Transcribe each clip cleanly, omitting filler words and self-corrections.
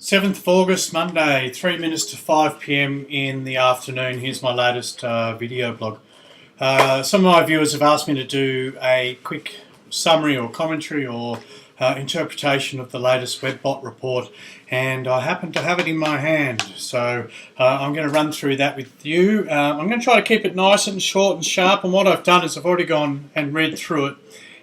7th of August, Monday, 3 minutes to 5 p.m. in the afternoon. Here's my latest video blog. Some of my viewers have asked me to do a quick summary or commentary or interpretation of the latest WebBot report, and I happen to have it in my hand. So I'm going to run through that with you. I'm going to try to keep it nice and short and sharp, and what I've done is I've already gone and read through it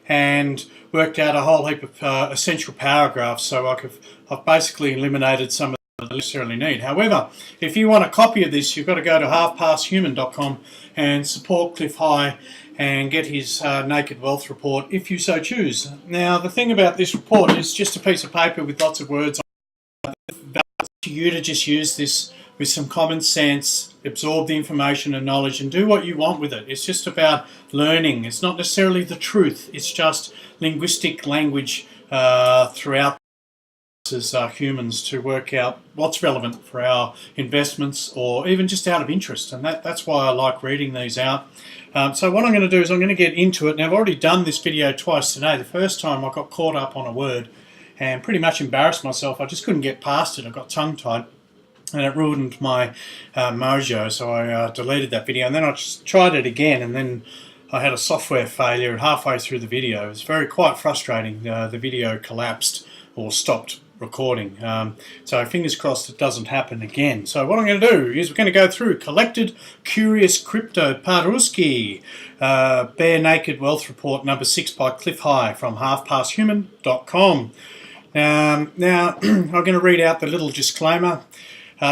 and worked out a whole heap of essential paragraphs, so I've basically eliminated some of that I necessarily need. However, if you want a copy of this, you've got to go to halfpasthuman.com and support Cliff High and get his Naked Wealth report if you so choose. Now, the thing about this report is just a piece of paper with lots of words on it. It's up to you to just use this with some common sense, absorb the information and knowledge and do what you want with it. It's just about learning. It's not necessarily the truth. It's just linguistic language throughout as humans to work out what's relevant for our investments or even just out of interest. And that's why I like reading these out. So what I'm going to do is I'm going to get into it. Now, I've already done this video twice today. The first time I got caught up on a word and pretty much embarrassed myself. I just couldn't get past it. I got tongue-tied and it ruined my mojo, so I deleted that video, and then I just tried it again, and then I had a software failure halfway through the video. It was quite frustrating. The video collapsed or stopped recording. So fingers crossed it doesn't happen again. So what I'm going to do is we're going to go through Collected Curious Crypto Paruski Bare Naked Wealth Report number 6 by Cliff High from halfpasthuman.com. Now I'm going to read out the little disclaimer.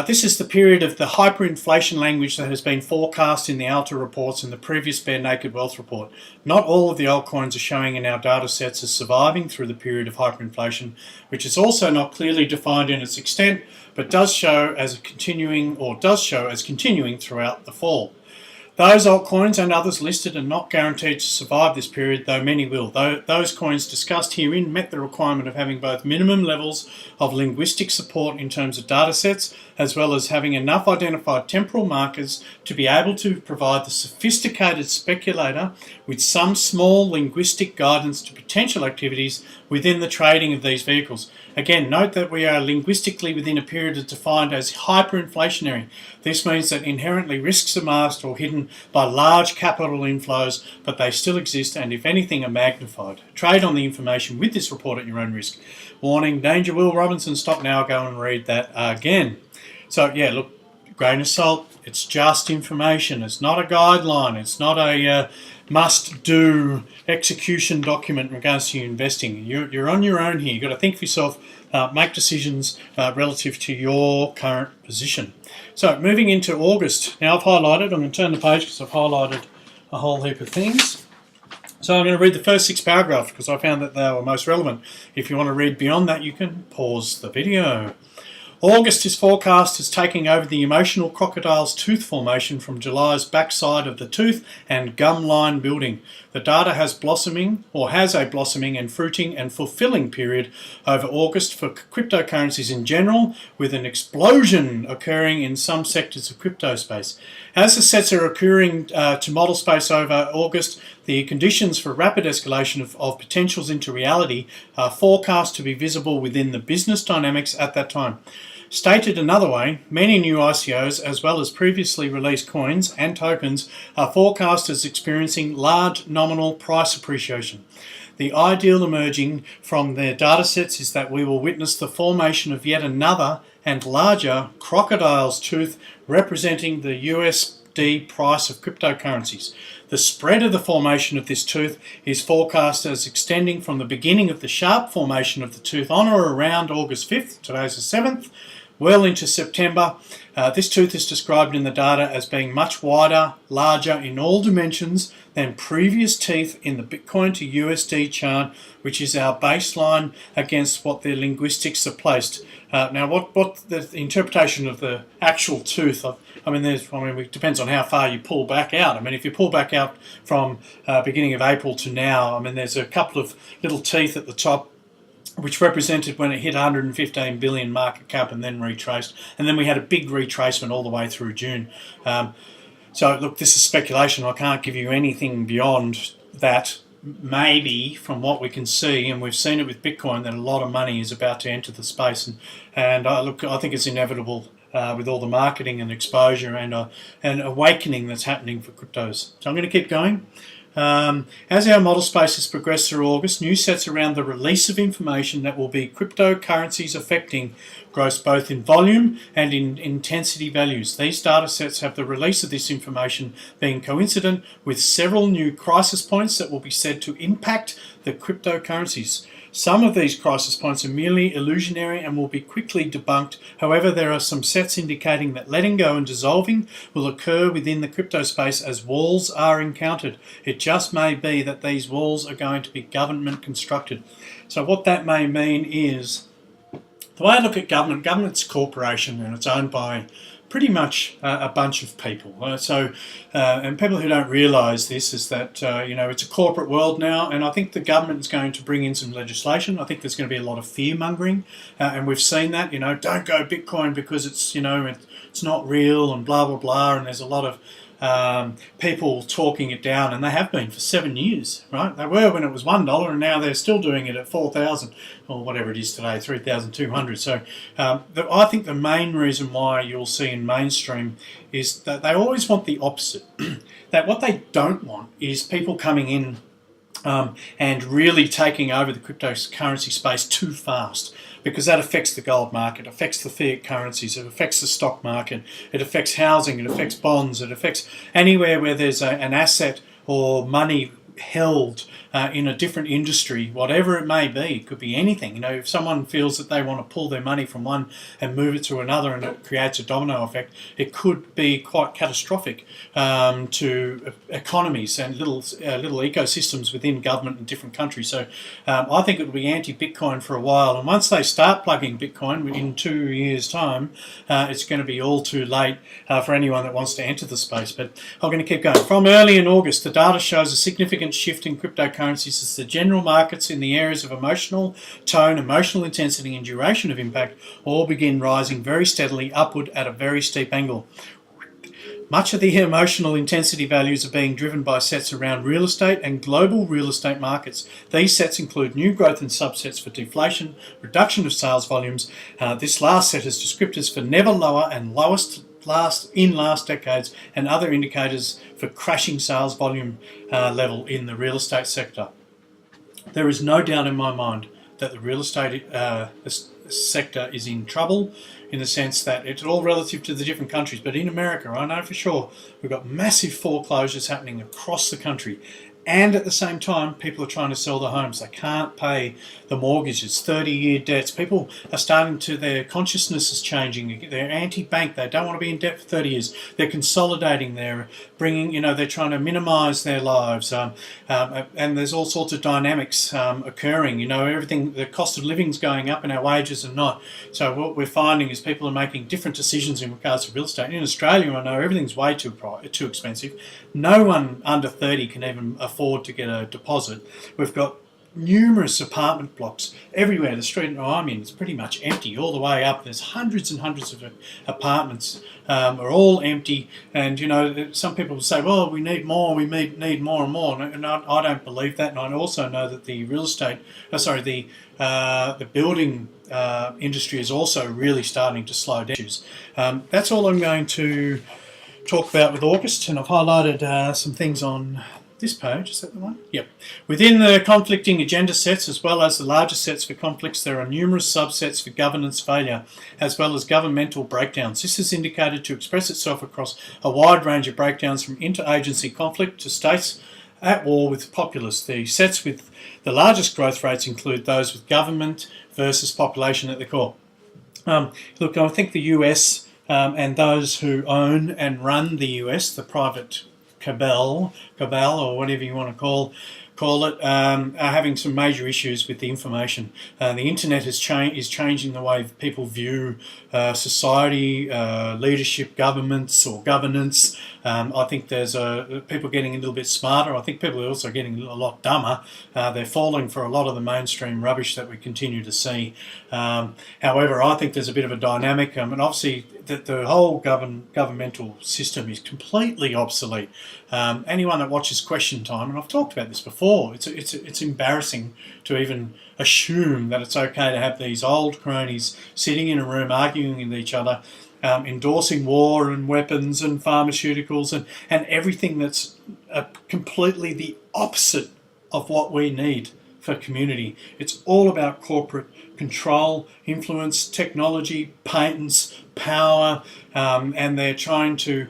This is the period of the hyperinflation language that has been forecast in the Alta reports and the previous Bare Naked Wealth report. Not all of the altcoins are showing in our data sets as surviving through the period of hyperinflation, which is also not clearly defined in its extent, but does show as continuing throughout the fall. Those altcoins and others listed are not guaranteed to survive this period, though many will. Those coins discussed herein met the requirement of having both minimum levels of linguistic support in terms of data sets, as well as having enough identified temporal markers to be able to provide the sophisticated speculator with some small linguistic guidance to potential activities within the trading of these vehicles. Again, note that we are linguistically within a period defined as hyperinflationary. This means that inherently risks are masked or hidden by large capital inflows, but they still exist and, if anything, are magnified. Trade on the information with this report at your own risk. Warning, danger, Will Robinson, stop now, go and read that again. So, yeah, look, grain of salt, it's just information. It's not a guideline. It's not a must-do execution document in regards to your investing. You're on your own here. You've got to think for yourself, make decisions relative to your current position. So moving into August. Now I've highlighted, I'm going to turn the page because I've highlighted a whole heap of things. So I'm going to read the first 6 paragraphs because I found that they were most relevant. If you want to read beyond that, you can pause the video. August is forecast as taking over the emotional crocodile's tooth formation from July's backside of the tooth and gum line building. The data has a blossoming and fruiting and fulfilling period over August for cryptocurrencies in general, with an explosion occurring in some sectors of crypto space. As the sets are occurring to model space over August, the conditions for rapid escalation of potentials into reality are forecast to be visible within the business dynamics at that time. Stated another way, many new ICOs, as well as previously released coins and tokens, are forecast as experiencing large nominal price appreciation. The ideal emerging from their datasets is that we will witness the formation of yet another and larger crocodile's tooth representing the USD price of cryptocurrencies. The spread of the formation of this tooth is forecast as extending from the beginning of the sharp formation of the tooth on or around August 5th, today's the 7th, well into September. This tooth is described in the data as being much wider, larger in all dimensions than previous teeth in the Bitcoin to USD chart, which is our baseline against what their linguistics are placed. Now, what the interpretation of the actual tooth? It depends on how far you pull back out. If you pull back out from beginning of April to now, there's a couple of little teeth at the top, which represented when it hit 115 billion market cap and then retraced. And then we had a big retracement all the way through June. So look, this is speculation. I can't give you anything beyond that maybe from what we can see, and we've seen it with Bitcoin, that a lot of money is about to enter the space, and I think it's inevitable with all the marketing and exposure and awakening that's happening for cryptos. So I'm going to keep going. As our model space has progressed through August, news sets around the release of information that will be cryptocurrencies affecting growth both in volume and in intensity values. These data sets have the release of this information being coincident with several new crisis points that will be said to impact the cryptocurrencies. Some of these crisis points are merely illusionary and will be quickly debunked. However, there are some sets indicating that letting go and dissolving will occur within the crypto space as walls are encountered. It just may be that these walls are going to be government constructed. So what that may mean is, the way I look at government's a corporation, and it's owned by pretty much a bunch of people. And people who don't realise this is that, it's a corporate world now, and I think the government is going to bring in some legislation. I think there's going to be a lot of fear-mongering, and we've seen that, don't go Bitcoin because it's not real and blah, blah, blah, and there's a lot of people talking it down, and they have been for 7 years, right? They were when it was $1, and now they're still doing it at 4,000 or whatever it is today, 3,200. So I think the main reason why you'll see in mainstream is that they always want the opposite. That what they don't want is people coming in and really taking over the cryptocurrency space too fast, because that affects the gold market, affects the fiat currencies, it affects the stock market, it affects housing, it affects bonds, it affects anywhere where there's an asset or money held in a different industry, whatever it may be. It could be anything. If someone feels that they want to pull their money from one and move it to another, and it creates a domino effect, it could be quite catastrophic to economies and little ecosystems within government in different countries. So I think it will be anti-Bitcoin for a while, and once they start plugging Bitcoin in 2 years' time, it's going to be all too late for anyone that wants to enter the space. But I'm going to keep going. From early in August, the data shows a significant shift in cryptocurrencies as the general markets in the areas of emotional tone, emotional intensity, and duration of impact all begin rising very steadily upward at a very steep angle. Much of the emotional intensity values are being driven by sets around real estate and global real estate markets. These sets include new growth in subsets for deflation, reduction of sales volumes. This last set has descriptors for never lower and lowest last decades, and other indicators for crashing sales volume level in the real estate sector. There is no doubt in my mind that the real estate sector is in trouble, in the sense that it's all relative to the different countries. But in America, I know for sure, we've got massive foreclosures happening across the country. And at the same time, people are trying to sell their homes. They can't pay the mortgages, 30-year debts. People are starting to, their consciousness is changing. They're anti-bank. They don't want to be in debt for 30 years. They're consolidating. They're bringing, they're trying to minimize their lives. And there's all sorts of dynamics occurring. Everything, the cost of living is going up and our wages are not. So what we're finding is people are making different decisions in regards to real estate. In Australia, I know everything's way too expensive. No one under 30 can even afford to get a deposit. We've got numerous apartment blocks everywhere. The street I'm in is pretty much empty all the way up. There's hundreds and hundreds of apartments are all empty, and some people will say, well, we need more, we need more and more, and I don't believe that. And I also know that the real estate, the building industry is also really starting to slow down. That's all I'm going to talk about with August, and I've highlighted some things on this page. Is that the one? Yep. Within the conflicting agenda sets, as well as the larger sets for conflicts, there are numerous subsets for governance failure, as well as governmental breakdowns. This is indicated to express itself across a wide range of breakdowns, from interagency conflict to states at war with populace. The sets with the largest growth rates include those with government versus population at the core. Look, I think the US and those who own and run the US, the private cabal or whatever you want to call it, are having some major issues with the information. The internet is changing the way people view society, leadership, governments or governance. I think there's people getting a little bit smarter. I think people are also getting a lot dumber. They're falling for a lot of the mainstream rubbish that we continue to see. However, I think there's a bit of a dynamic, and obviously that the whole governmental system is completely obsolete. Anyone that watches Question Time, and I've talked about this before, it's embarrassing to even assume that it's okay to have these old cronies sitting in a room arguing with each other, endorsing war and weapons and pharmaceuticals and everything that's completely the opposite of what we need for community. It's all about corporate control, influence, technology, patents, power, and they're trying to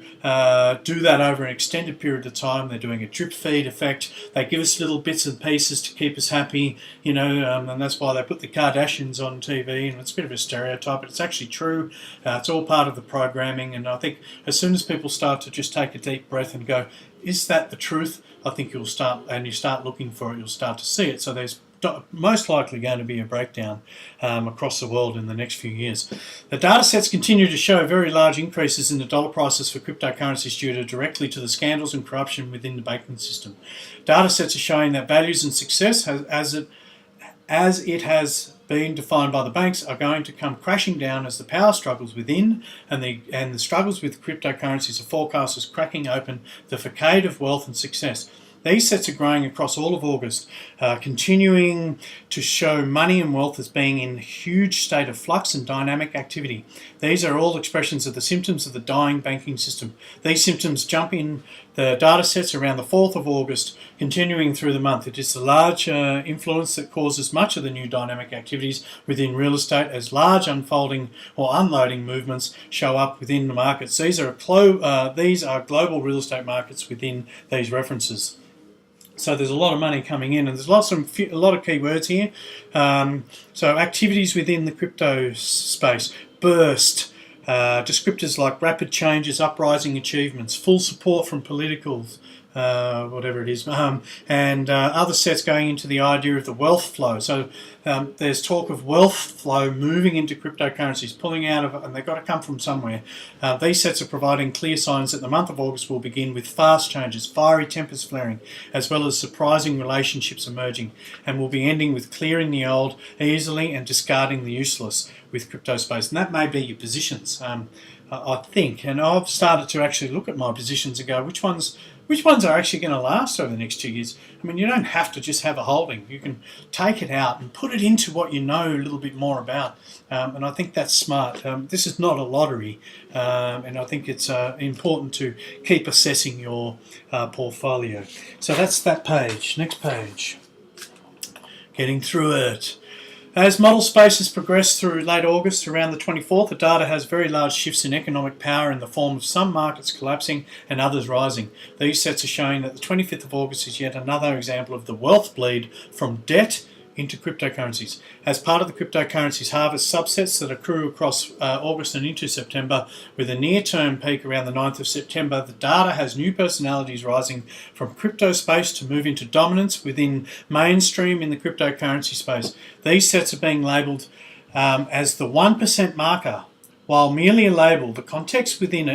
do that over an extended period of time. They're doing a drip feed effect. They give us little bits and pieces to keep us happy, and that's why they put the Kardashians on TV, and it's a bit of a stereotype, but it's actually true. It's all part of the programming, and I think as soon as people start to just take a deep breath and go, is that the truth? I think you start looking for it, you'll start to see it. So there's most likely going to be a breakdown across the world in the next few years. The data sets continue to show very large increases in the dollar prices for cryptocurrencies due directly to the scandals and corruption within the banking system. Data sets are showing that values and success, as it has been defined by the banks, are going to come crashing down as the power struggles within and the struggles with cryptocurrencies are forecast as cracking open the facade of wealth and success. These sets are growing across all of August, continuing to show money and wealth as being in a huge state of flux and dynamic activity. These are all expressions of the symptoms of the dying banking system. These symptoms jump in the data sets around the 4th of August, continuing through the month. It is the large influence that causes much of the new dynamic activities within real estate as large unfolding or unloading movements show up within the markets. These are global real estate markets within these references. So there's a lot of money coming in, and there's a lot of keywords here. So activities within the crypto space: burst, descriptors like rapid changes, uprising achievements, full support from politicals, whatever it is, and other sets going into the idea of the wealth flow. So there's talk of wealth flow moving into cryptocurrencies, pulling out of it, and they've got to come from somewhere. These sets are providing clear signs that the month of August will begin with fast changes, fiery tempers flaring, as well as surprising relationships emerging, and will be ending with clearing the old easily and discarding the useless with crypto space. And that may be your positions, I think. And I've started to actually look at my positions and go, which ones are actually going to last over the next 2 years. I mean, you don't have to just have a holding. You can take it out and put it into what you know a little bit more about. And I think that's smart. This is not a lottery. And I think it's important to keep assessing your portfolio. So that's that page. Next page. Getting through it. As model spaces progress through late August, around the 24th, the data has very large shifts in economic power in the form of some markets collapsing and others rising. These sets are showing that the 25th of August is yet another example of the wealth bleed from debt into cryptocurrencies. As part of the cryptocurrencies harvest subsets that accrue across August and into September, with a near-term peak around the 9th of September, the data has new personalities rising from crypto space to move into dominance within mainstream in the cryptocurrency space. These sets are being labelled as the 1% marker. While merely a label, the context within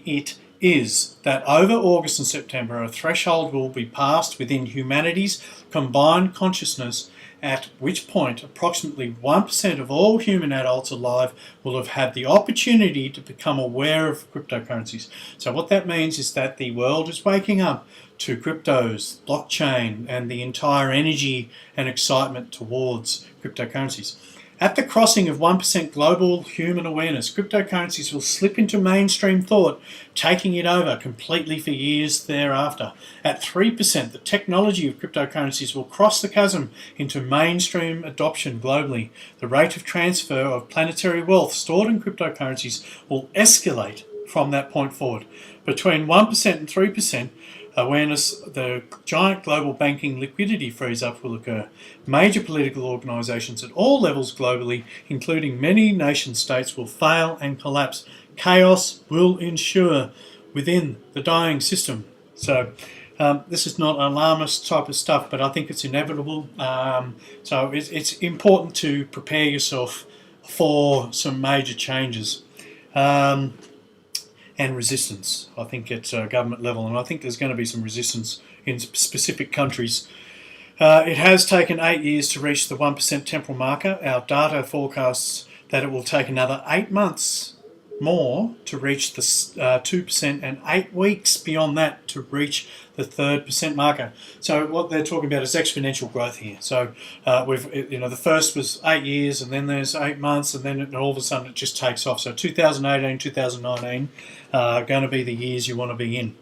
it is that over August and September a threshold will be passed within humanity's combined consciousness, at which point approximately 1% of all human adults alive will have had the opportunity to become aware of cryptocurrencies. So what that means is that the world is waking up to cryptos, blockchain, and the entire energy and excitement towards cryptocurrencies. At the crossing of 1% global human awareness, cryptocurrencies will slip into mainstream thought, taking it over completely for years thereafter. At 3%, the technology of cryptocurrencies will cross the chasm into mainstream adoption globally. The rate of transfer of planetary wealth stored in cryptocurrencies will escalate from that point forward. Between 1% and 3%, awareness, the giant global banking liquidity freeze-up will occur. Major political organisations at all levels globally, including many nation-states, will fail and collapse. Chaos will ensue within the dying system. So this is not alarmist type of stuff, but I think it's inevitable. So it's important to prepare yourself for some major changes. And resistance, I think, at government level. And I think there's going to be some resistance in specific countries. It has taken 8 years to reach the 1% temporal marker. Our data forecasts that it will take another 8 months more to reach the 2% and 8 weeks beyond that to reach the 3% marker. So what they're talking about is exponential growth here. So the first was 8 years, and then there's 8 months, and then all of a sudden it just takes off. So 2018, 2019 are going to be the years you want to be in.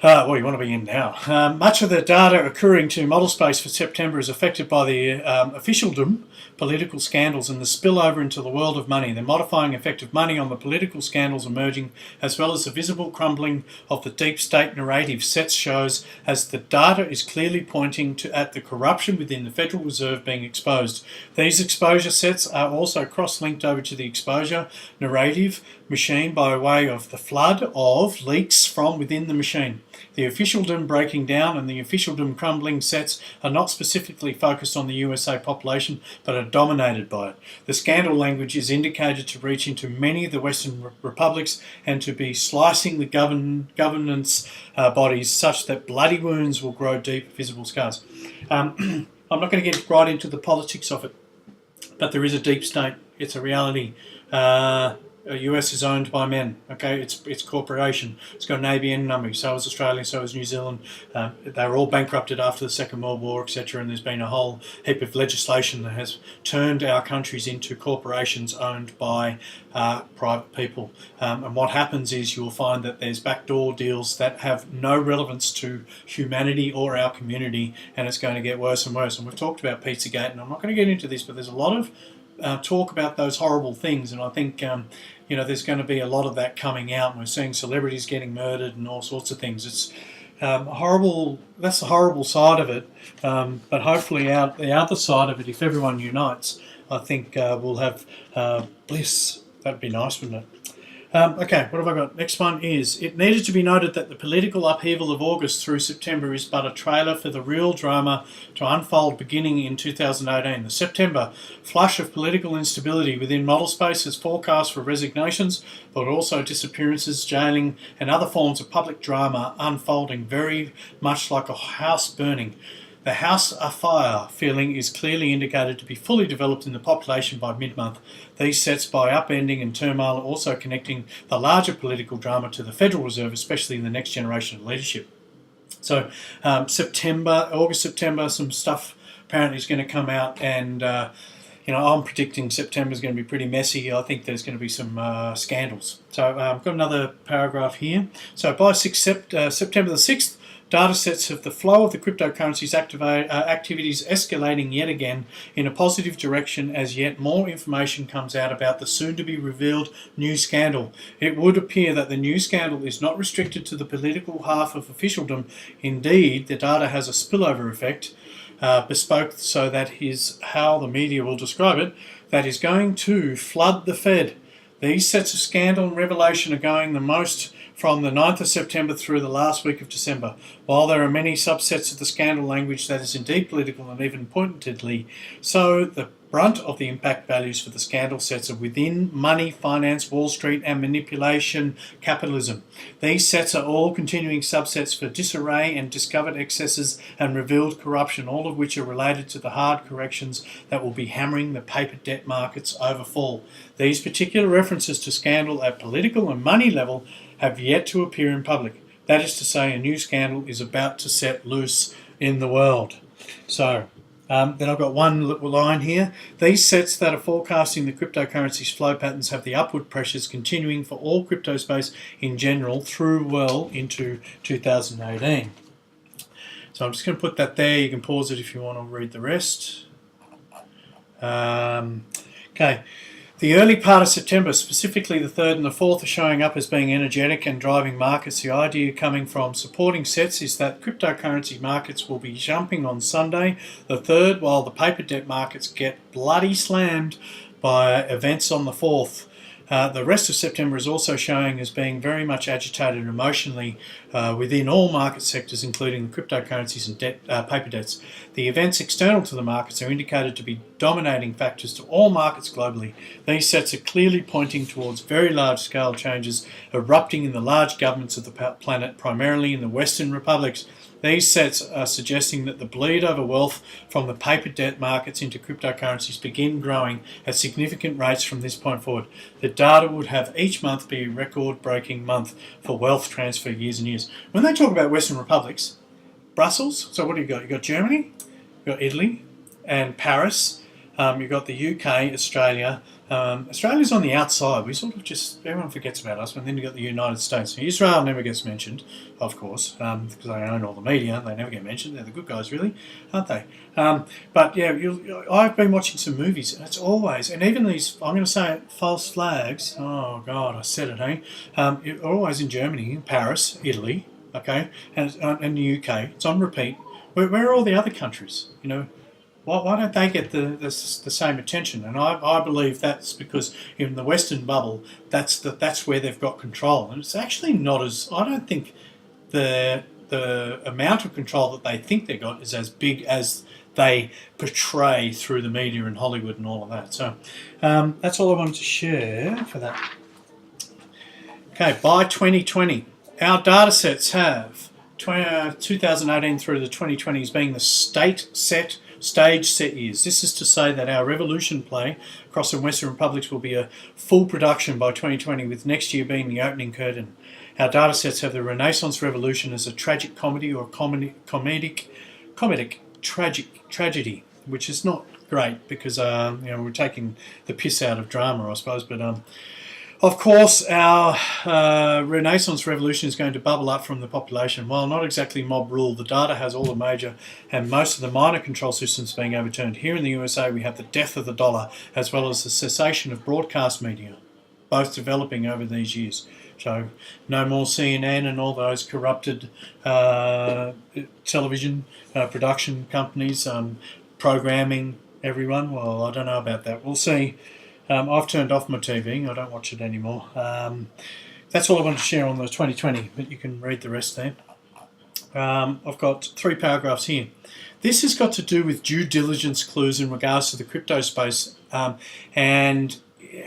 Well, you want to be in now. Much of the data occurring to model space for September is affected by the officialdom, political scandals, and the spillover into the world of money. The modifying effect of money on the political scandals emerging, as well as the visible crumbling of the deep state narrative sets shows as the data is clearly pointing at the corruption within the Federal Reserve being exposed. These exposure sets are also cross-linked over to the exposure narrative machine by way of the flood of leaks from within the machine. The officialdom breaking down and the officialdom crumbling sets are not specifically focused on the USA population, but are dominated by it. The scandal language is indicated to reach into many of the Western republics and to be slicing the governance bodies such that bloody wounds will grow deep, visible scars. I'm not going to get right into the politics of it, but there is a deep state. It's a reality. US is owned by men. Okay, it's corporation. It's got an ABN number. So is Australia. So is New Zealand. They were all bankrupted after the Second World War, etc. And there's been a whole heap of legislation that has turned our countries into corporations owned by private people. And what happens is you'll find that there's backdoor deals that have no relevance to humanity or our community, and it's going to get worse and worse. And we've talked about Pizzagate, and I'm not going to get into this, but there's a lot of talk about those horrible things, and I think there's going to be a lot of that coming out. And we're seeing celebrities getting murdered and all sorts of things. It's horrible. That's the horrible side of it. But hopefully, the other side of it, if everyone unites, I think we'll have bliss. That'd be nice, wouldn't it? Okay, what have I got? Next one is, it needed to be noted that the political upheaval of August through September is but a trailer for the real drama to unfold beginning in 2018. The September flush of political instability within model space has forecast for resignations, but also disappearances, jailing, and other forms of public drama unfolding very much like a house burning. The house afire feeling is clearly indicated to be fully developed in the population by mid-month. These sets by upending and turmoil are also connecting the larger political drama to the Federal Reserve, especially in the next generation of leadership. So August, September, some stuff apparently is going to come out, and I'm predicting September is going to be pretty messy. I think there's going to be some scandals. So I've got another paragraph here. So by September the 6th, data sets of the flow of the cryptocurrencies activities escalating yet again in a positive direction as yet more information comes out about the soon-to-be revealed new scandal. It would appear that the new scandal is not restricted to the political half of officialdom. Indeed, the data has a spillover effect, bespoke so that is how the media will describe it, that is going to flood the Fed. These sets of scandal and revelation are going the most from the 9th of September through the last week of December. While there are many subsets of the scandal language that is indeed political and even pointedly so, the brunt of the impact values for the scandal sets are within money, finance, Wall Street, and manipulation capitalism. These sets are all continuing subsets for disarray and discovered excesses and revealed corruption, all of which are related to the hard corrections that will be hammering the paper debt markets over fall. These particular references to scandal at political and money level have yet to appear in public. That is to say, a new scandal is about to set loose in the world. So, then I've got one little line here. These sets that are forecasting the cryptocurrency's flow patterns have the upward pressures continuing for all crypto space in general through well into 2018. So I'm just going to put that there. You can pause it if you want to read the rest. Okay. The early part of September, specifically the 3rd and the 4th, are showing up as being energetic and driving markets. The idea coming from supporting sets is that cryptocurrency markets will be jumping on Sunday, the 3rd, while the paper debt markets get bloody slammed by events on the 4th. The rest of September is also showing as being very much agitated emotionally within all market sectors, including the cryptocurrencies and paper debts. The events external to the markets are indicated to be dominating factors to all markets globally. These sets are clearly pointing towards very large-scale changes erupting in the large governments of the planet, primarily in the Western republics. These sets are suggesting that the bleed over wealth from the paper debt markets into cryptocurrencies begin growing at significant rates from this point forward. The data would have each month be a record-breaking month for wealth transfer years and years. When they talk about Western republics, Brussels, so what do you got? You've got Germany, you've got Italy and Paris, you've got the UK, Australia. Australia's on the outside. We sort of just, everyone forgets about us, but then you've got the United States. Israel never gets mentioned, of course, because they own all the media. They never get mentioned. They're the good guys, really, aren't they? But yeah, I've been watching some movies, and it's always, and even these, I'm going to say it, false flags, oh God, I said it, hey? Always in Germany, Paris, Italy, okay, and the UK. It's on repeat. Where are all the other countries, you know? Why don't they get the same attention? And I believe that's because in the Western bubble, that's where they've got control. And it's actually not as, I don't think the amount of control that they think they got is as big as they portray through the media and Hollywood and all of that. So that's all I wanted to share for that. Okay, by 2020, our data sets have 2018 through the 2020s being the stage set years. This is to say that our revolution play across the Western republics will be a full production by 2020, with next year being the opening curtain. Our data sets have the Renaissance Revolution as a tragic comedy or comedic tragedy, which is not great because we're taking the piss out of drama, I suppose. But of course, our Renaissance Revolution is going to bubble up from the population. While not exactly mob rule, the data has all the major and most of the minor control systems being overturned. Here in the USA, we have the death of the dollar, as well as the cessation of broadcast media, both developing over these years. So no more CNN and all those corrupted television production companies programming everyone. Well, I don't know about that. We'll see. I've turned off my TV. I don't watch it anymore. That's all I want to share on the 2020, but you can read the rest there. I've got 3 paragraphs here. This has got to do with due diligence clues in regards to the crypto space and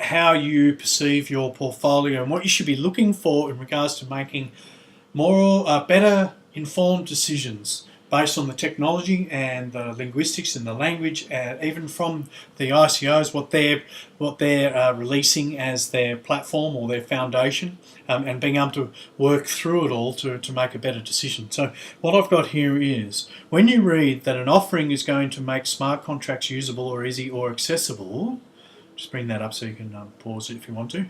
how you perceive your portfolio and what you should be looking for in regards to making better informed decisions based on the technology and the linguistics and the language, even from the ICOs, what they're releasing as their platform or their foundation, and being able to work through it all to make a better decision. So what I've got here is, when you read that an offering is going to make smart contracts usable or easy or accessible, just bring that up so you can pause it if you want to,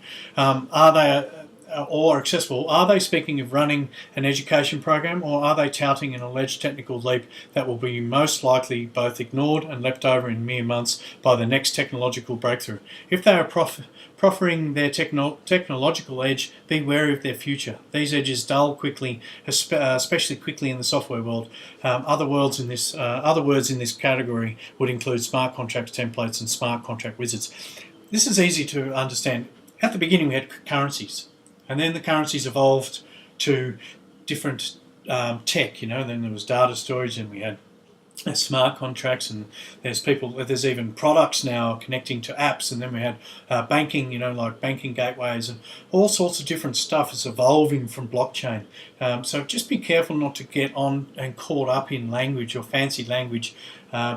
or accessible, are they speaking of running an education program, or are they touting an alleged technical leap that will be most likely both ignored and leapt over in mere months by the next technological breakthrough? If they are proffering their technological edge, be wary of their future. These edges dull quickly, especially quickly in the software world. Other words in this category would include smart contract templates and smart contract wizards. This is easy to understand. At the beginning, we had currencies. And then the currencies evolved to different tech, then there was data storage, and we had smart contracts, and there's even products now connecting to apps, and then we had banking, like banking gateways, and all sorts of different stuff is evolving from blockchain. So just be careful not to get on and caught up in language or fancy language,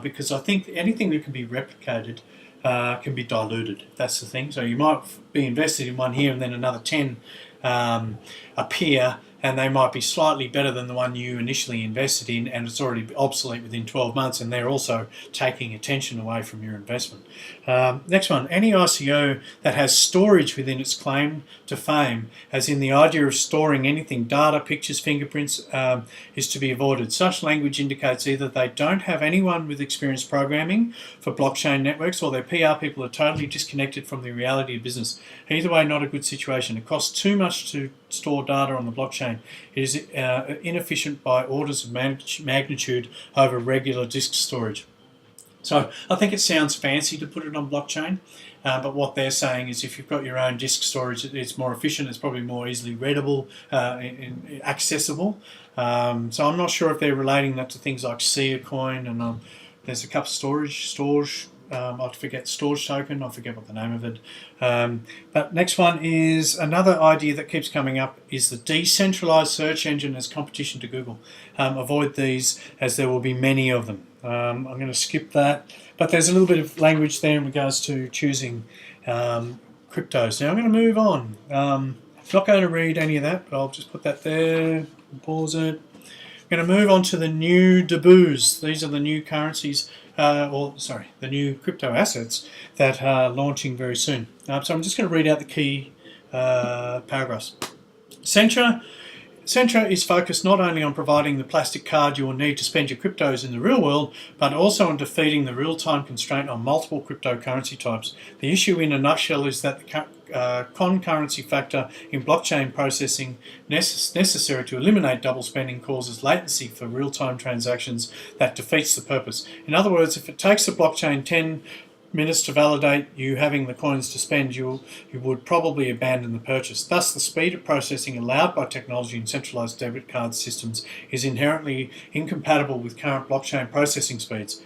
because I think anything that can be replicated can be diluted. That's the thing. So you might be invested in one here and then another 10 appear, and they might be slightly better than the one you initially invested in, and it's already obsolete within 12 months, and they're also taking attention away from your investment. Next one, any ICO that has storage within its claim to fame, as in the idea of storing anything, data, pictures, fingerprints, is to be avoided. Such language indicates either they don't have anyone with experience programming for blockchain networks, or their PR people are totally disconnected from the reality of business. Either way, not a good situation. It costs too much to store data on the blockchain. It is inefficient by orders of magnitude over regular disk storage. So I think it sounds fancy to put it on blockchain, but what they're saying is if you've got your own disk storage, it's more efficient, it's probably more easily readable, accessible. So I'm not sure if they're relating that to things like LITECOIN, and there's a couple of storage. I forget storage token. I forget what the name of it. But next one is another idea that keeps coming up is the decentralized search engine as competition to Google. Avoid these as there will be many of them. I'm going to skip that. But there's a little bit of language there in regards to choosing cryptos. Now I'm going to move on. I'm not going to read any of that, but I'll just put that there and pause it. I'm going to move on to the new debuts. These are the new currencies, the new crypto assets that are launching very soon. So I'm just going to read out the key paragraphs. Centra is focused not only on providing the plastic card you will need to spend your cryptos in the real world, but also on defeating the real-time constraint on multiple cryptocurrency types. The issue in a nutshell is that the concurrency factor in blockchain processing necessary to eliminate double spending causes latency for real-time transactions that defeats the purpose. In other words, if it takes the blockchain 10 minutes to validate you having the coins to spend, you would probably abandon the purchase. Thus, the speed of processing allowed by technology in centralized debit card systems is inherently incompatible with current blockchain processing speeds.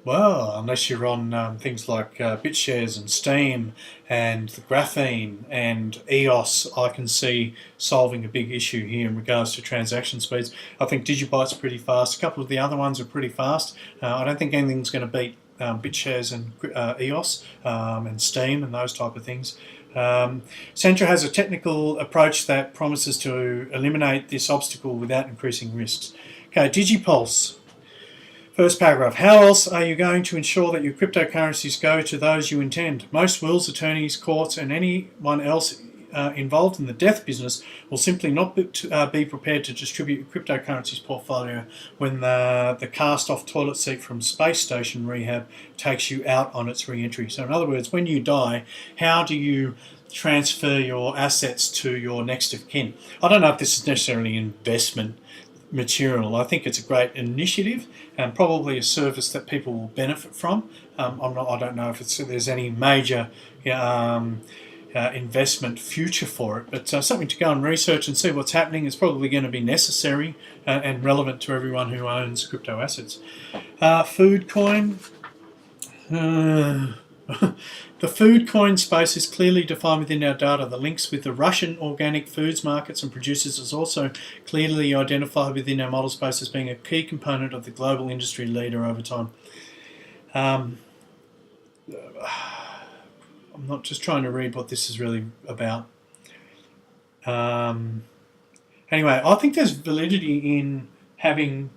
Well, unless you're on things like Bitshares and Steem and the Graphene and EOS, I can see solving a big issue here in regards to transaction speeds. I think DigiByte's pretty fast. A couple of the other ones are pretty fast. I don't think anything's going to beat Bitshares and EOS and Steem and those type of things. Centra has a technical approach that promises to eliminate this obstacle without increasing risks. Okay, DigiPulse. First paragraph. How else are you going to ensure that your cryptocurrencies go to those you intend? Most wills, attorneys, courts, and anyone else involved in the death business will simply not be prepared to distribute your cryptocurrencies portfolio when the cast-off toilet seat from space station rehab takes you out on its re-entry. So in other words, when you die, how do you transfer your assets to your next of kin? I don't know if this is necessarily investment material. I think it's a great initiative and probably a service that people will benefit from. I don't know if there's any major investment future for it, but something to go and research and see what's happening. Is probably going to be necessary and relevant to everyone who owns crypto assets. Food coin. The food coin space is clearly defined within our data. The links with the Russian organic foods markets and producers is also clearly identified within our model space as being a key component of the global industry leader over time. I'm not just trying to read what this is really about. Anyway, I think there's validity in having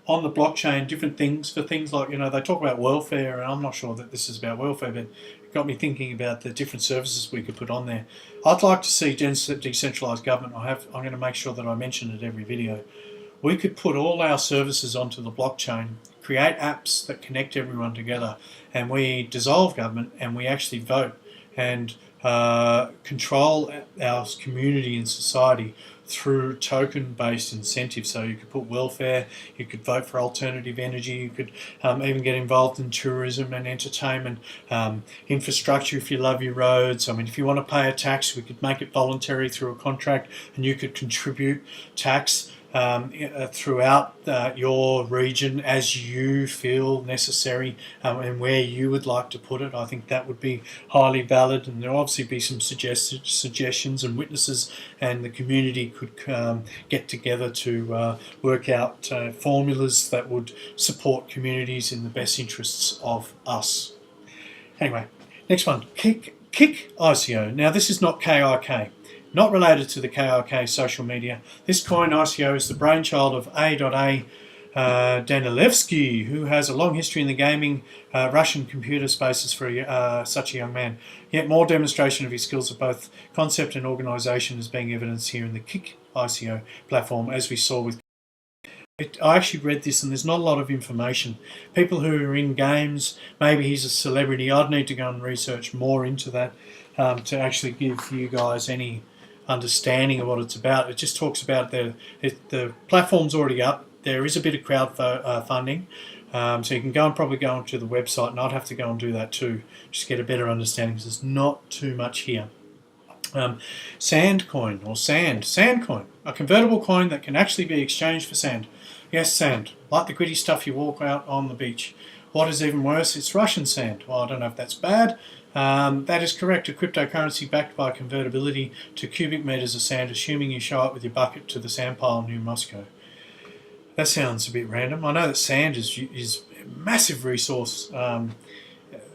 on the blockchain different things for things like, they talk about welfare, and I'm not sure that this is about welfare, but it got me thinking about the different services we could put on there. I'd like to see decentralized government. I'm going to make sure that I mention it every video. We could put all our services onto the blockchain, create apps that connect everyone together, and we dissolve government and we actually vote and control our community and society through token-based incentives. So you could put welfare, you could vote for alternative energy, you could even get involved in tourism and entertainment, infrastructure if you love your roads. I mean, if you want to pay a tax, we could make it voluntary through a contract, and you could contribute tax throughout your region as you feel necessary and where you would like to put it. I think that would be highly valid, and there'll obviously be some suggestions and witnesses, and the community could get together to work out formulas that would support communities in the best interests of us. Anyway, next one, Kick ICO. Now this is not KIK. Not related to the KIK social media. This coin ICO is the brainchild of A.A. Danilevsky, who has a long history in the gaming Russian computer spaces for such a young man. Yet more demonstration of his skills of both concept and organisation is being evidenced here in the Kick ICO platform, as we saw with I actually read this and there's not a lot of information. People who are in games, maybe he's a celebrity. I'd need to go and research more into that to actually give you guys any understanding of what it's about. It just talks about the platform's already up. There is a bit of crowd funding. So you can probably go onto the website, and I'd have to go and do that too, just get a better understanding, because there's not too much here. Sandcoin, or Sandcoin, a convertible coin that can actually be exchanged for sand. Yes, sand, like the gritty stuff you walk out on the beach. What is even worse, it's Russian sand. Well, I don't know if that's bad. That is correct, a cryptocurrency backed by convertibility to cubic meters of sand, assuming you show up with your bucket to the sand pile near Moscow. That sounds a bit random. I know that sand is a massive resource.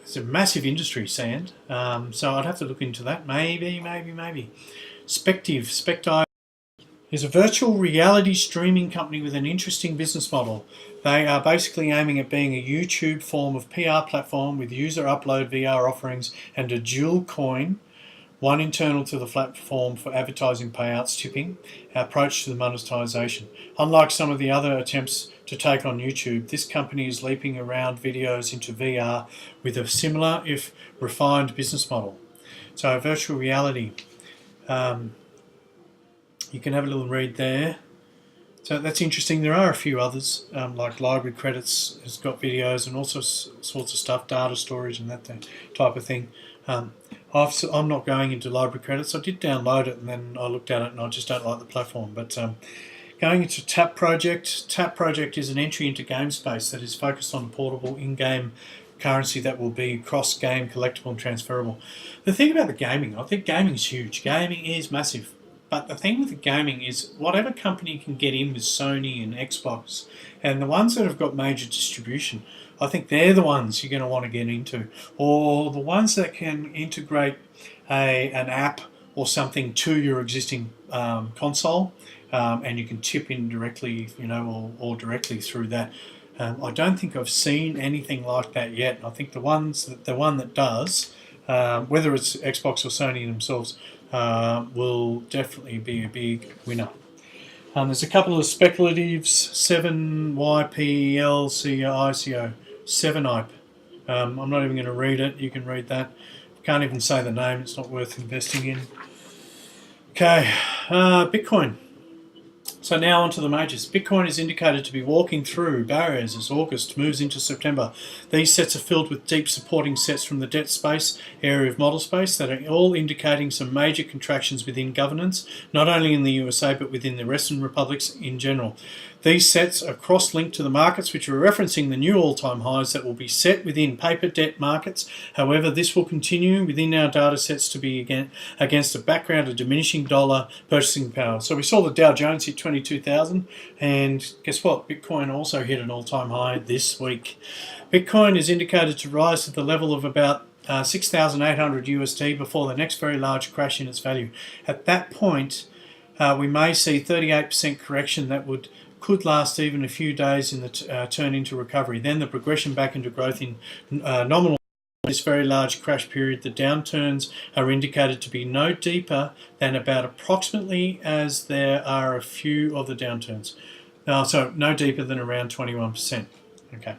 It's a massive industry, sand. So I'd have to look into that. Maybe. Spective is a virtual reality streaming company with an interesting business model. They are basically aiming at being a YouTube form of PR platform with user upload VR offerings and a dual coin, one internal to the platform for advertising payouts, tipping, approach to the monetization. Unlike some of the other attempts to take on YouTube, this company is leaping around videos into VR with a similar, if refined, business model. So virtual reality, you can have a little read there. So that's interesting. There are a few others, like Library Credits has got videos and all sorts of stuff, data storage and that type of thing. I'm not going into Library Credits. I did download it and then I looked at it and I just don't like the platform. But going into Tap Project. Tap Project is an entry into game space that is focused on portable in-game currency that will be cross-game, collectible and transferable. The thing about the gaming, I think gaming is huge. Gaming is massive. But the thing with the gaming is whatever company can get in with Sony and Xbox, and the ones that have got major distribution, I think they're the ones you're going to want to get into. Or the ones that can integrate an app or something to your existing console, and you can chip in directly, or directly through that. I don't think I've seen anything like that yet. I think the one that does, whether it's Xbox or Sony themselves, will definitely be a big winner. There's a couple of speculatives, 7YPLCICO, 7IPE. I'm not even going to read it, you can read that. Can't even say the name, it's not worth investing in. Okay, Bitcoin. So now onto the majors. Bitcoin is indicated to be walking through barriers as August moves into September. These sets are filled with deep supporting sets from the debt space, area of model space, that are all indicating some major contractions within governance, not only in the USA but within the Western republics in general. These sets are cross-linked to the markets, which are referencing the new all-time highs that will be set within paper debt markets. However, this will continue within our data sets to be against a background of diminishing dollar purchasing power. So we saw the Dow Jones hit 22,000, and guess what? Bitcoin also hit an all-time high this week. Bitcoin is indicated to rise to the level of about 6,800 USD before the next very large crash in its value. At that point, we may see 38% correction that could last even a few days in the turn into recovery. Then the progression back into growth in nominal. This very large crash period, the downturns are indicated to be no deeper than about approximately as there are a few of the downturns. So no deeper than around 21%. Okay.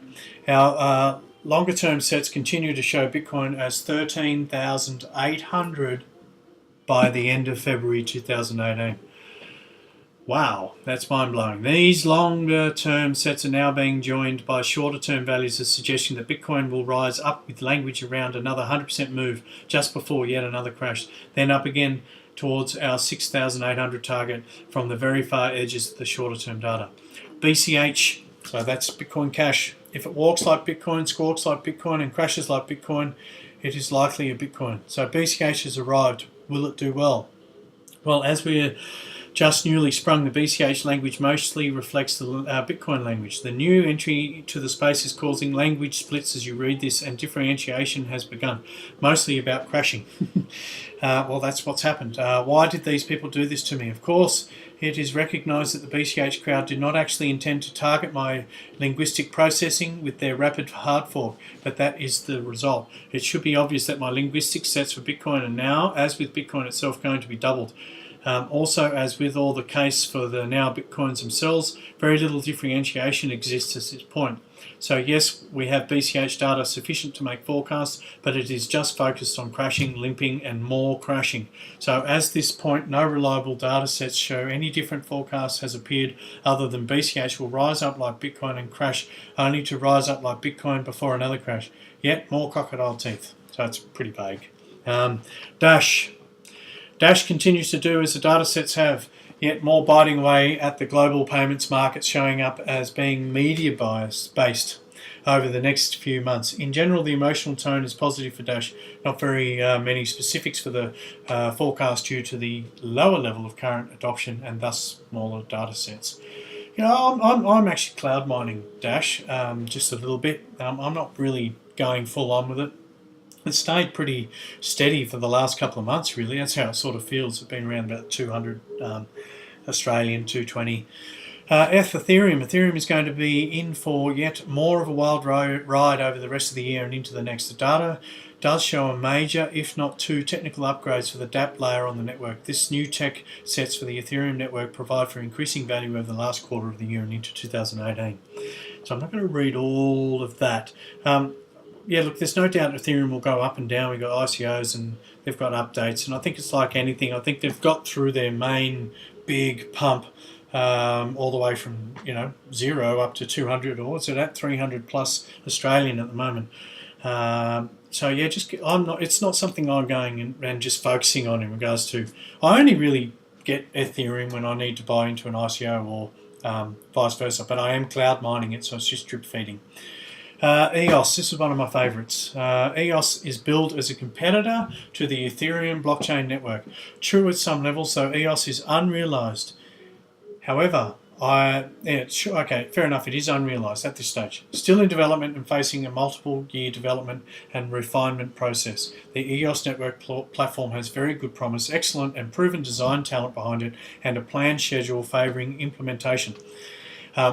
Our longer term sets continue to show Bitcoin as 13,800 by the end of February 2018. Wow, that's mind-blowing. These longer-term sets are now being joined by shorter-term values as suggesting that Bitcoin will rise up with language around another 100% move just before yet another crash, then up again towards our 6,800 target from the very far edges of the shorter-term data. BCH, so that's Bitcoin Cash. If it walks like Bitcoin, squawks like Bitcoin, and crashes like Bitcoin, it is likely a Bitcoin. So BCH has arrived. Will it do well? Well, as we're just newly sprung, the BCH language mostly reflects the Bitcoin language. The new entry to the space is causing language splits as you read this, and differentiation has begun, mostly about crashing. Well, that's what's happened. Why did these people do this to me? Of course, it is recognized that the BCH crowd did not actually intend to target my linguistic processing with their rapid hard fork, but that is the result. It should be obvious that my linguistic sets for Bitcoin are now, as with Bitcoin itself, going to be doubled. Also, as with all the case for the now Bitcoins themselves, very little differentiation exists at this point. So yes, we have BCH data sufficient to make forecasts, but it is just focused on crashing, limping, and more crashing. So at this point, no reliable data sets show any different forecast has appeared other than BCH will rise up like Bitcoin and crash, only to rise up like Bitcoin before another crash. Yet more crocodile teeth. So it's pretty vague. Dash continues to do as the data sets have, yet more biting away at the global payments market, showing up as being media bias based over the next few months. In general, the emotional tone is positive for Dash, not very many specifics for the forecast due to the lower level of current adoption and thus smaller data sets. You know, I'm actually cloud mining Dash just a little bit. I'm not really going full on with it. It's stayed pretty steady for the last couple of months, really. That's how it sort of feels. It's been around about 200 Australian, 220. Ethereum is going to be in for yet more of a wild ride over the rest of the year and into the next. The data does show a major, if not two, technical upgrades for the DApp layer on the network. This new tech sets for the Ethereum network provide for increasing value over the last quarter of the year and into 2018. So I'm not going to read all of that. Yeah, look, there's no doubt Ethereum will go up and down. We've got ICOs and they've got updates, and I think it's like anything. I think they've got through their main big pump all the way from 0 up to 200, or is it at 300 plus Australian at the moment? So yeah, it's not something I'm going and just focusing on in regards to. I only really get Ethereum when I need to buy into an ICO or vice versa, but I am cloud mining it, so it's just drip feeding. EOS, this is one of my favorites. EOS is built as a competitor to the Ethereum blockchain network. True at some levels, so EOS is unrealized. However, okay, fair enough, it is unrealized at this stage. Still in development and facing a multiple-year development and refinement process. The EOS network platform has very good promise, excellent and proven design talent behind it, and a planned schedule favouring implementation.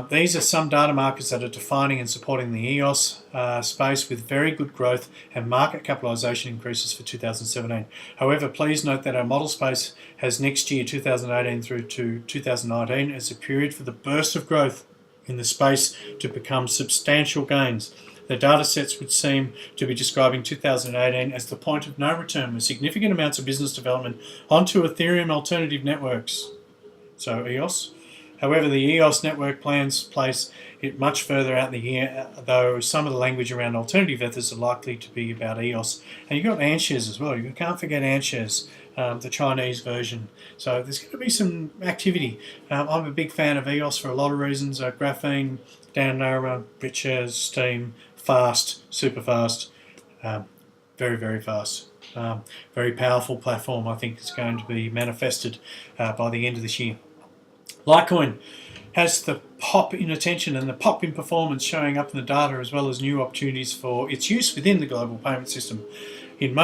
These are some data markers that are defining and supporting the EOS space with very good growth and market capitalisation increases for 2017. However, please note that our model space has next year, 2018 through to 2019, as a period for the burst of growth in the space to become substantial gains. The data sets would seem to be describing 2018 as the point of no return with significant amounts of business development onto Ethereum alternative networks. So EOS. However, the EOS network plans place it much further out in the year, though some of the language around alternative ethers are likely to be about EOS. And you've got Anshares as well. You can't forget Anshares, the Chinese version. So there's going to be some activity. I'm a big fan of EOS for a lot of reasons. Graphene, down narrower, Bitshares, Steem, fast, super fast, very, very fast. Very powerful platform. I think it's going to be manifested by the end of this year. LITECOIN has the pop in attention and the pop in performance showing up in the data, as well as new opportunities for its use within the global payment system. In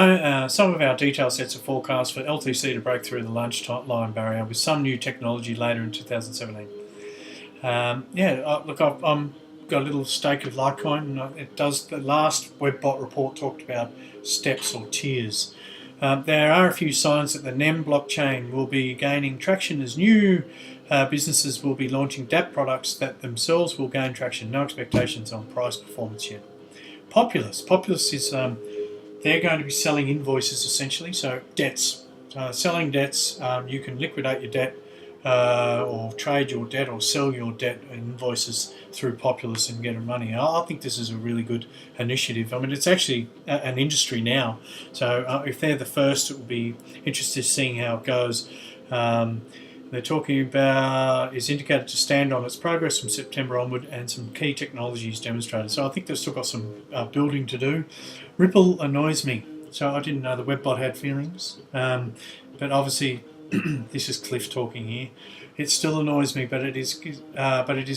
some of our detailed sets of forecasts for LTC to break through the lunchtime barrier with some new technology later in 2017. Look, I've got a little stake of LITECOIN. It does. The last WebBot report talked about steps or tiers. There are a few signs that the NEM blockchain will be gaining traction as new businesses will be launching DApp products that themselves will gain traction. No expectations on price performance yet. Populous is they're going to be selling invoices essentially, so debts. Selling debts, you can liquidate your debt or trade your debt or sell your debt invoices through Populous and get money. I think this is a really good initiative. I mean, it's actually an industry now, so if they're the first, it will be interesting seeing how it goes. They're talking about is indicated to stand on its progress from September onward and some key technologies demonstrated. So I think they've still got some building to do. Ripple annoys me. So I didn't know the WebBot had feelings. But obviously, this is Cliff talking here. It still annoys me, but it is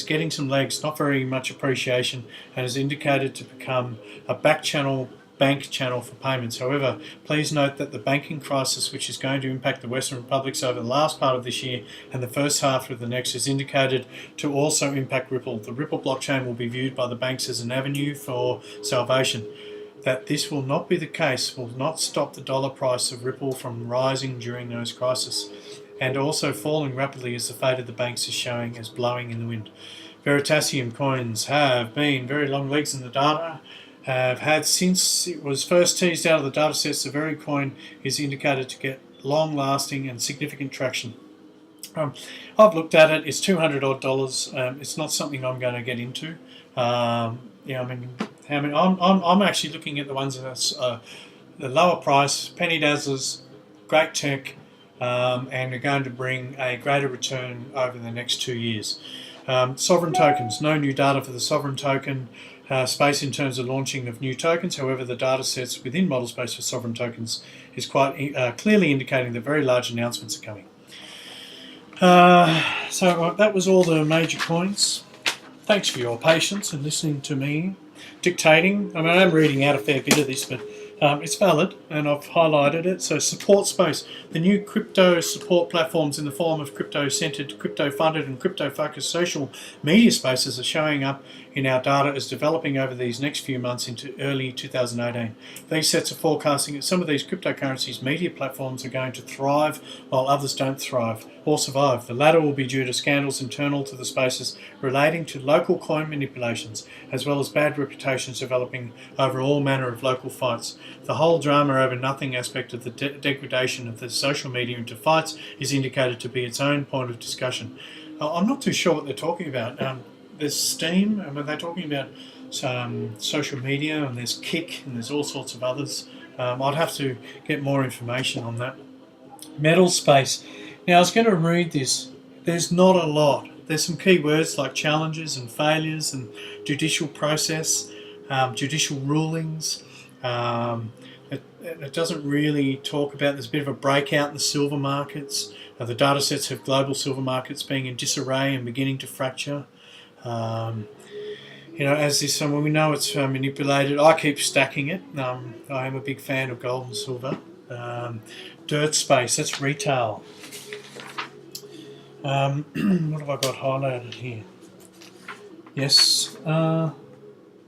getting some legs, not very much appreciation, and is indicated to become a bank channel for payments. However, please note that the banking crisis, which is going to impact the Western republics over the last part of this year and the first half of the next, is indicated to also impact Ripple. The Ripple blockchain will be viewed by the banks as an avenue for salvation. That this will not be the case will not stop the dollar price of Ripple from rising during those crises, and also falling rapidly as the fate of the banks is showing as blowing in the wind. Veritasium coins have been very long legs in the data, have had since it was first teased out of the data sets. The VERGE is indicated to get long-lasting and significant traction. I've looked at it. It's $200 odd. It's not something I'm going to get into. Yeah, I mean, I'm actually looking at the ones that's the lower price, penny dazzlers, great tech, and are going to bring a greater return over the next 2 years. Sovereign tokens, no new data for the sovereign token space in terms of launching of new tokens. However, the data sets within model space for sovereign tokens is quite clearly indicating that very large announcements are coming. So that was all the major coins. Thanks for your patience and listening to me dictating. I mean, I'm reading out a fair bit of this, but it's valid, and I've highlighted it. So support space. The new crypto support platforms in the form of crypto-centered, crypto-funded and crypto-focused social media spaces are showing up in our data as developing over these next few months into early 2018. These sets are forecasting that some of these cryptocurrencies media platforms are going to thrive while others don't thrive or survive. The latter will be due to scandals internal to the spaces relating to local coin manipulations, as well as bad reputations developing over all manner of local fights. The whole drama over nothing aspect of the degradation of the social media into fights is indicated to be its own point of discussion. I'm not too sure what they're talking about. There's Steem, and they're talking about some social media, and there's Kick, and there's all sorts of others. I'd have to get more information on that. Metal space. Now, I was going to read this. There's not a lot. There's some key words like challenges and failures and judicial process, judicial rulings. It doesn't really talk about, there's a bit of a breakout in the silver markets. The data sets have global silver markets being in disarray and beginning to fracture. You know, as this, we know it's manipulated. I keep stacking it. I am a big fan of gold and silver. Dirt space, that's retail. What have I got highlighted here? Yes.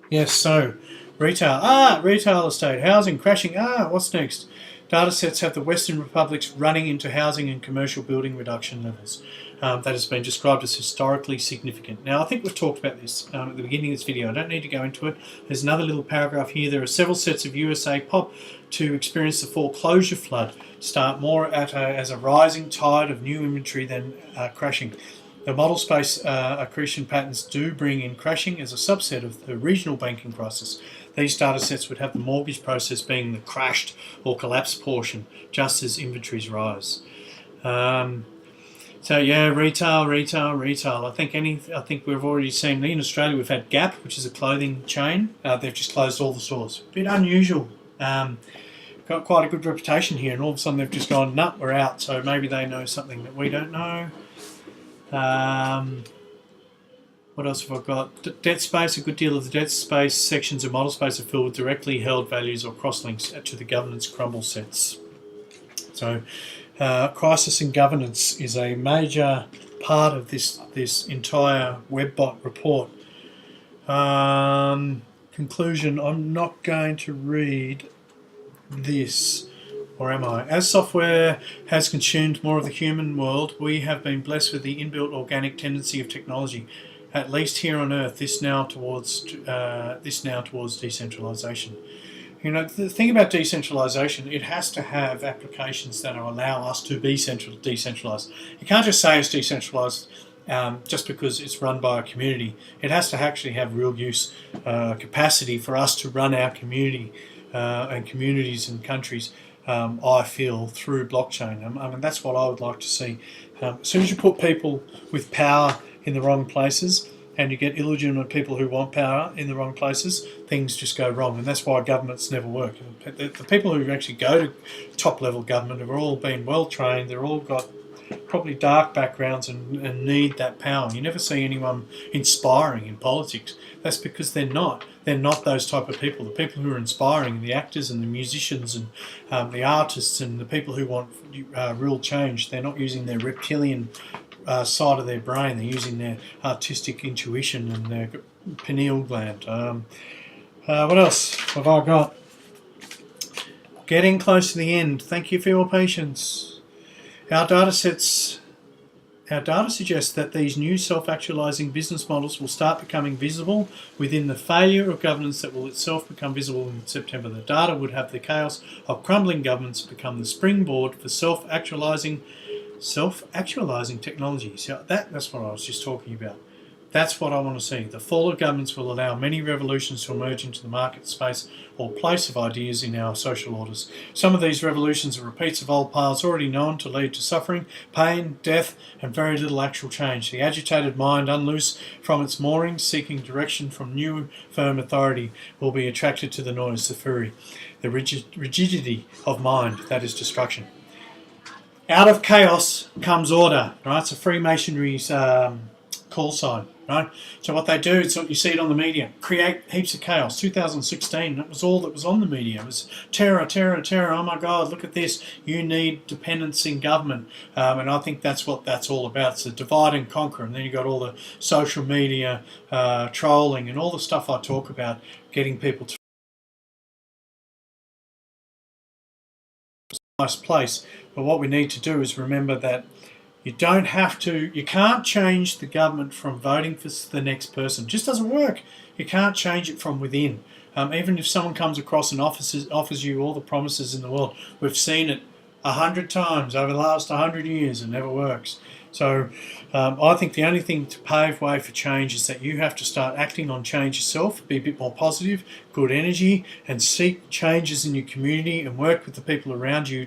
Yes, so retail. Retail estate. Housing crashing. What's next? Data sets have the Western republics running into housing and commercial building reduction levels. That has been described as historically significant. Now, I think we've talked about this at the beginning of this video. I don't need to go into it. There's another little paragraph here. There are several sets of USA pop to experience the foreclosure flood, start more as a rising tide of new inventory than crashing. The model space accretion patterns do bring in crashing as a subset of the regional banking crisis. These data sets would have the mortgage process being the crashed or collapsed portion, just as inventories rise. So yeah, retail. I think we've already seen in Australia. We've had Gap, which is a clothing chain. They've just closed all the stores. A bit unusual. Got quite a good reputation here, and all of a sudden they've just gone, "Nah, we're out." So maybe they know something that we don't know. What else have I got? Debt space. A good deal of the debt space sections of model space are filled with directly held values or crosslinks to the governance crumble sets. So crisis and governance is a major part of this entire WebBot report. Conclusion, I'm not going to read this, or am I? As software has consumed more of the human world, we have been blessed with the inbuilt organic tendency of technology, at least here on Earth, this now towards decentralization. You know, the thing about decentralization, it has to have applications that allow us to be decentralized. You can't just say it's decentralized just because it's run by a community. It has to actually have real use capacity for us to run our community and communities and countries, I feel, through blockchain. I mean, that's what I would like to see. As soon as you put people with power in the wrong places, and you get illegitimate people who want power in the wrong places, things just go wrong. And that's why governments never work. The people who actually go to top-level government have all been well-trained. They've all got probably dark backgrounds and need that power. You never see anyone inspiring in politics. That's because they're not. They're not those type of people. The people who are inspiring, the actors and the musicians and the artists and the people who want real change, they're not using their reptilian side of their brain. They're using their artistic intuition and their pineal gland. What else have I got? Getting close to the end. Thank you for your patience. Our data sets Our data suggests that these new self-actualizing business models will start becoming visible within the failure of governance that will itself become visible in September. The data would have the chaos of crumbling governments become the springboard for self-actualizing technology. So that's what I was just talking about. That's what I want to see. The fall of governments will allow many revolutions to emerge into the market space or place of ideas in our social orders. Some of these revolutions are repeats of old paths already known to lead to suffering, pain, death, and very little actual change. The agitated mind, unloose from its moorings, seeking direction from new firm authority, will be attracted to the noise, the fury, the rigidity of mind, that is destruction. Out of chaos comes order, right? It's a Freemasonry's call sign, right? So what they do, it's what you see it on the media, create heaps of chaos. 2016, that was all that was on the media. It was terror, terror, terror. Oh my God, look at this. You need dependence in government. And I think that's what that's all about. It's a divide and conquer. And then you've got all the social media trolling and all the stuff I talk about, getting people to a nice place. But what we need to do is remember that you can't change the government from voting for the next person. It just doesn't work. You can't change it from within. Even if someone comes across and offers you all the promises in the world, we've seen it 100 times over the last 100 years. It never works. So I think the only thing to pave way for change is that you have to start acting on change yourself, be a bit more positive, good energy, and seek changes in your community and work with the people around you